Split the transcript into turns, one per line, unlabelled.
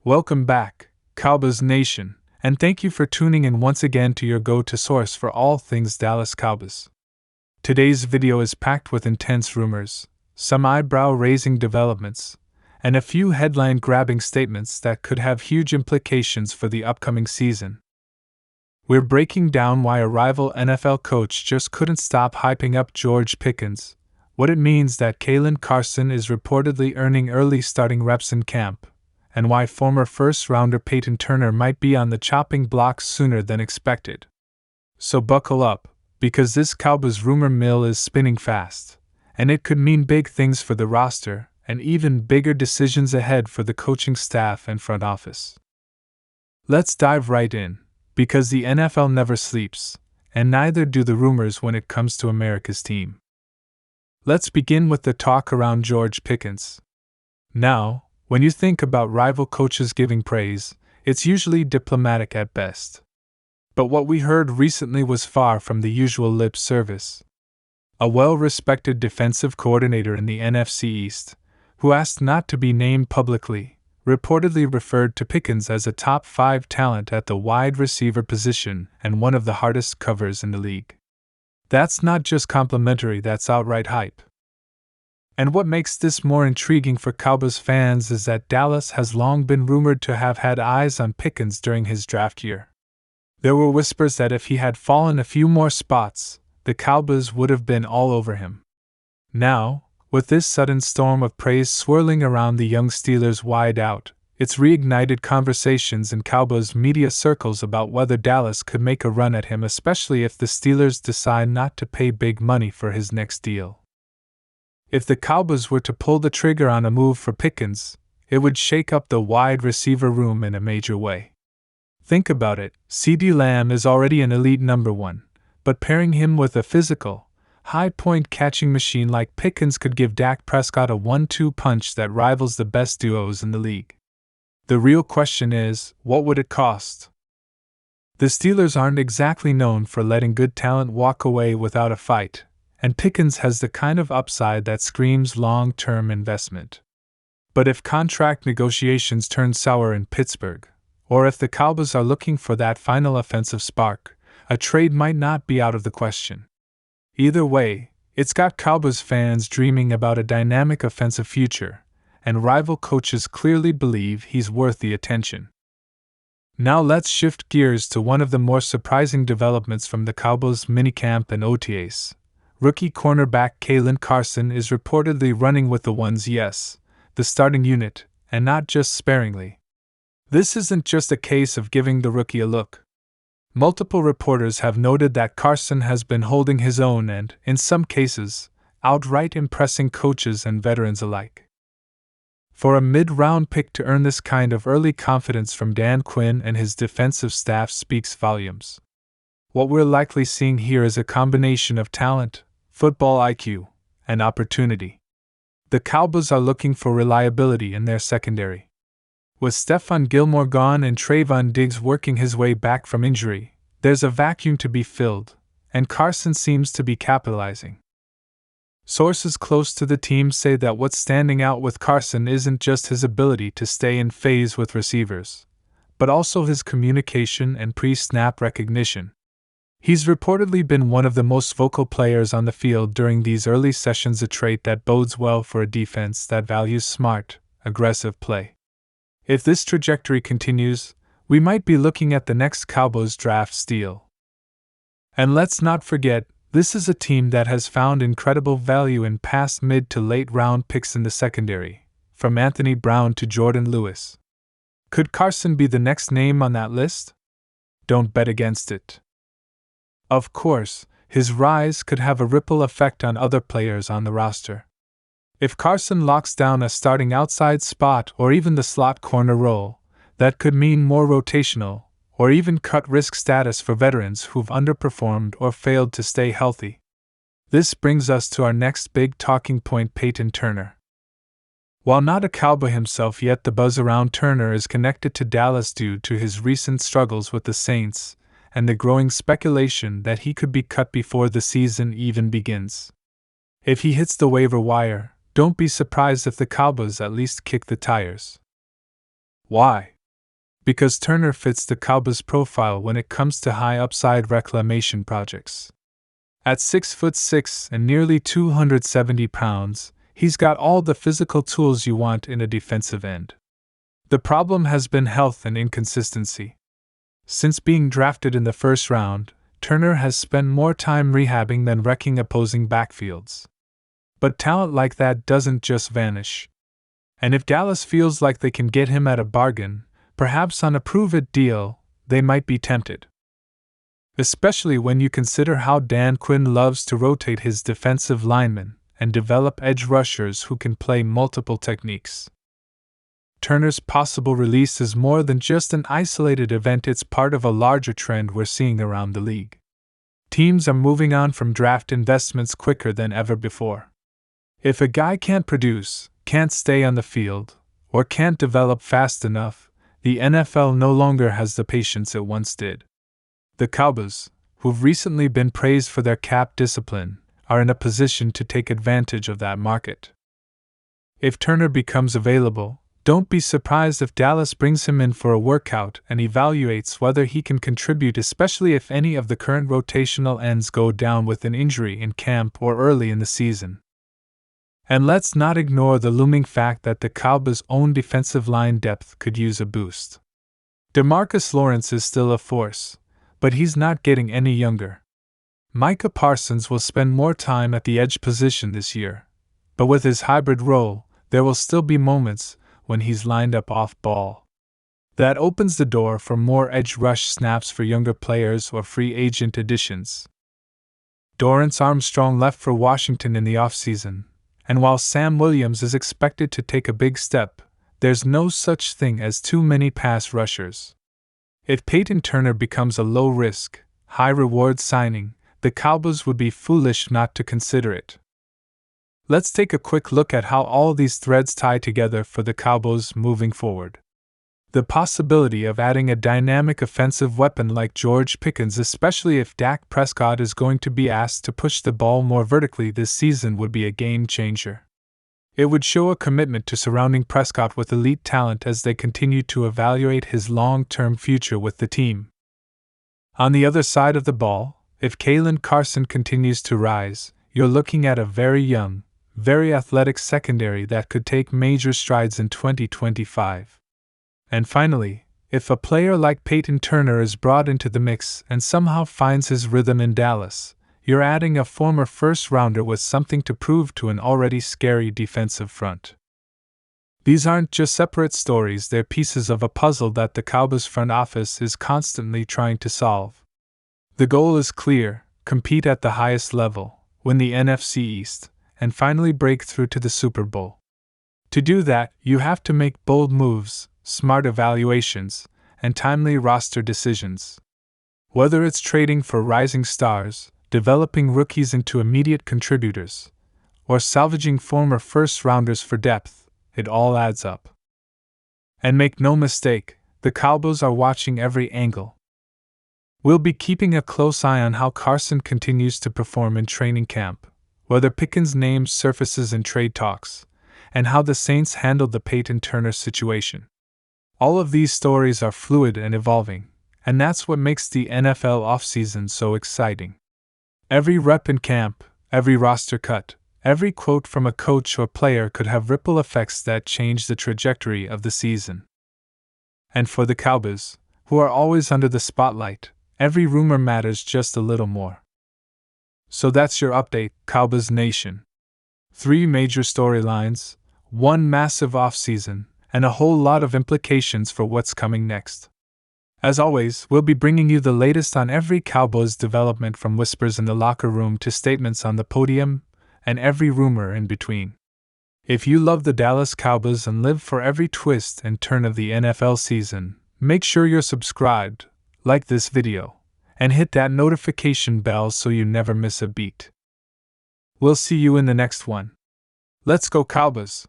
Welcome back, Cowboys Nation, and thank you for tuning in once again to your go-to source for all things Dallas Cowboys. Today's video is packed with intense rumors, some eyebrow-raising developments, and a few headline-grabbing statements that could have huge implications for the upcoming season. We're breaking down why a rival NFL coach just couldn't stop hyping up George Pickens, what it means that Carson is reportedly earning early starting reps in camp, and why former first-rounder Payton might be on the chopping block sooner than expected. So buckle up, because this Cowboys rumor mill is spinning fast, and it could mean big things for the roster, and even bigger decisions ahead for the coaching staff and front office. Let's dive right in, because the NFL never sleeps, and neither do the rumors when it comes to America's team. Let's begin with the talk around George Pickens. Now, when you think about rival coaches giving praise, it's usually diplomatic at best. But what we heard recently was far from the usual lip service. A well-respected defensive coordinator in the NFC East, who asked not to be named publicly, reportedly referred to Pickens as a top 5 talent at the wide receiver position and one of the hardest covers in the league. That's not just complimentary, that's outright hype. And what makes this more intriguing for Cowboys fans is that Dallas has long been rumored to have had eyes on Pickens during his draft year. There were whispers that if he had fallen a few more spots, the Cowboys would have been all over him. Now, with this sudden storm of praise swirling around the young Steelers wide out, it's reignited conversations in Cowboys media circles about whether Dallas could make a run at him, especially if the Steelers decide not to pay big money for his next deal. If the Cowboys were to pull the trigger on a move for Pickens, it would shake up the wide receiver room in a major way. Think about it, CeeDee Lamb is already an elite number 1, but pairing him with a physical, high-point catching machine like Pickens could give Dak Prescott a 1-2 punch that rivals the best duos in the league. The real question is, what would it cost? The Steelers aren't exactly known for letting good talent walk away without a fight, and Pickens has the kind of upside that screams long-term investment. But if contract negotiations turn sour in Pittsburgh, or if the Cowboys are looking for that final offensive spark, a trade might not be out of the question. Either way, it's got Cowboys fans dreaming about a dynamic offensive future, and rival coaches clearly believe he's worth the attention. Now let's shift gears to one of the more surprising developments from the Cowboys minicamp and OTAs. Rookie cornerback Carson is reportedly running with the ones, yes, the starting unit, and not just sparingly. This isn't just a case of giving the rookie a look. Multiple reporters have noted that Carson has been holding his own and, in some cases, outright impressing coaches and veterans alike. For a mid-round pick to earn this kind of early confidence from Dan Quinn and his defensive staff speaks volumes. What we're likely seeing here is a combination of talent, football IQ, and opportunity. The Cowboys are looking for reliability in their secondary. With Stephon Gilmore gone and Trayvon Diggs working his way back from injury, there's a vacuum to be filled, and Carson seems to be capitalizing. Sources close to the team say that what's standing out with Carson isn't just his ability to stay in phase with receivers, but also his communication and pre-snap recognition. He's reportedly been one of the most vocal players on the field during these early sessions, a trait that bodes well for a defense that values smart, aggressive play. If this trajectory continues, we might be looking at the next Cowboys draft steal. And let's not forget, this is a team that has found incredible value in past mid to late round picks in the secondary, from Anthony Brown to Jordan Lewis. Could Carson be the next name on that list? Don't bet against it. Of course, his rise could have a ripple effect on other players on the roster. If Carson locks down a starting outside spot or even the slot corner role, that could mean more rotational, or even cut risk status for veterans who've underperformed or failed to stay healthy. This brings us to our next big talking point, Payton. While not a Cowboy himself yet, the buzz around Turner is connected to Dallas due to his recent struggles with the Saints, and the growing speculation that he could be cut before the season even begins. If he hits the waiver wire, don't be surprised if the Cowboys at least kick the tires. Why? because Turner fits the Cowboys profile when it comes to high upside reclamation projects. At 6'6" and nearly 270 pounds, he's got all the physical tools you want in a defensive end. The problem has been health and inconsistency. Since being drafted in the first round, Turner has spent more time rehabbing than wrecking opposing backfields. But talent like that doesn't just vanish. And if Dallas feels like they can get him at a bargain, perhaps on a prove-it deal, they might be tempted. Especially when you consider how Dan Quinn loves to rotate his defensive linemen and develop edge rushers who can play multiple techniques. Turner's possible release is more than just an isolated event, it's part of a larger trend we're seeing around the league. Teams are moving on from draft investments quicker than ever before. If a guy can't produce, can't stay on the field, or can't develop fast enough, the NFL no longer has the patience it once did. The Cowboys, who've recently been praised for their cap discipline, are in a position to take advantage of that market. If Turner becomes available, don't be surprised if Dallas brings him in for a workout and evaluates whether he can contribute, especially if any of the current rotational ends go down with an injury in camp or early in the season. And let's not ignore the looming fact that the Cowboys' own defensive line depth could use a boost. DeMarcus Lawrence is still a force, but he's not getting any younger. Micah Parsons will spend more time at the edge position this year, but with his hybrid role, there will still be moments when he's lined up off-ball. That opens the door for more edge rush snaps for younger players or free agent additions. Dorrance Armstrong left for Washington in the offseason, and while Sam Williams is expected to take a big step, there's no such thing as too many pass rushers. If Payton Turner becomes a low-risk, high-reward signing, the Cowboys would be foolish not to consider it. Let's take a quick look at how all these threads tie together for the Cowboys moving forward. The possibility of adding a dynamic offensive weapon like George Pickens, especially if Dak Prescott is going to be asked to push the ball more vertically this season, would be a game changer. It would show a commitment to surrounding Prescott with elite talent as they continue to evaluate his long-term future with the team. On the other side of the ball, if Carson continues to rise, you're looking at a very young, very athletic secondary that could take major strides in 2025. And finally, if a player like Payton Turner is brought into the mix and somehow finds his rhythm in Dallas, you're adding a former first-rounder with something to prove to an already scary defensive front. These aren't just separate stories, they're pieces of a puzzle that the Cowboys front office is constantly trying to solve. The goal is clear: compete at the highest level, win the NFC East, and finally break through to the Super Bowl. To do that, you have to make bold moves, smart evaluations, and timely roster decisions. Whether it's trading for rising stars, developing rookies into immediate contributors, or salvaging former first-rounders for depth, it all adds up. And make no mistake, the Cowboys are watching every angle. We'll be keeping a close eye on how Carson continues to perform in training camp, whether Pickens' name surfaces in trade talks, and how the Saints handled the Payton Turner situation. All of these stories are fluid and evolving, and that's what makes the NFL offseason so exciting. Every rep in camp, every roster cut, every quote from a coach or player could have ripple effects that change the trajectory of the season. And for the Cowboys, who are always under the spotlight, every rumor matters just a little more. So that's your update, Cowboys Nation. 3 major storylines, 1 massive offseason, and a whole lot of implications for what's coming next. As always, we'll be bringing you the latest on every Cowboys development, from whispers in the locker room to statements on the podium, and every rumor in between. If you love the Dallas Cowboys and live for every twist and turn of the NFL season, make sure you're subscribed, like this video, and hit that notification bell so you never miss a beat. We'll see you in the next one. Let's go Cowboys!